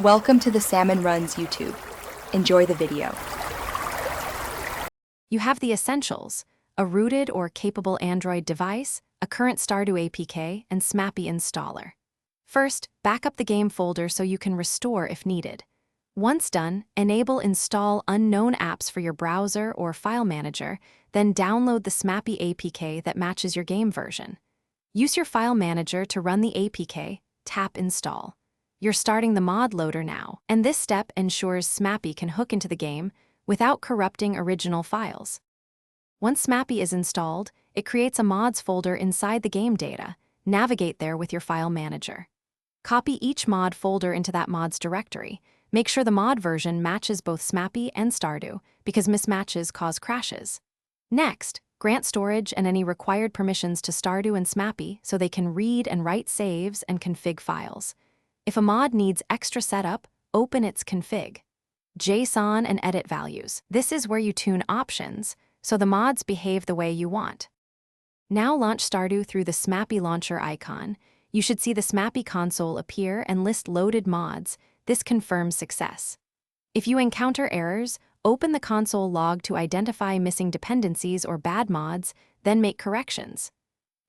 Welcome to the Salmon Runs YouTube. Enjoy the video. You have the essentials: a rooted or capable Android device, a current Stardew APK, and Smapi installer. First, back up the game folder so you can restore if needed. Once done, enable Install Unknown Apps for your browser or file manager, then download the Smapi APK that matches your game version. Use your file manager to run the APK, tap Install. You're starting the mod loader now, and this step ensures Smapi can hook into the game without corrupting original files. Once Smapi is installed, it creates a mods folder inside the game data. Navigate there with your file manager. Copy each mod folder into that mod's directory. Make sure the mod version matches both Smapi and Stardew, because mismatches cause crashes. Next, grant storage and any required permissions to Stardew and Smapi so they can read and write saves and config files. If a mod needs extra setup, open its config. JSON and edit values. This is where you tune options, so the mods behave the way you want. Now launch Stardew through the Smapi launcher icon. You should see the Smapi console appear and list loaded mods. This confirms success. If you encounter errors, open the console log to identify missing dependencies or bad mods, then make corrections.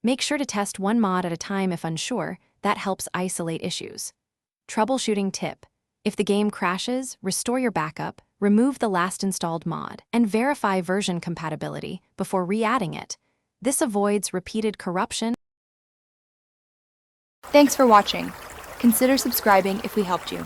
Make sure to test one mod at a time if unsure. That helps isolate issues. Troubleshooting tip: if the game crashes, restore your backup, remove the last installed mod, and verify version compatibility before re-adding it. This avoids repeated corruption. Thanks for watching. Consider subscribing if we helped you.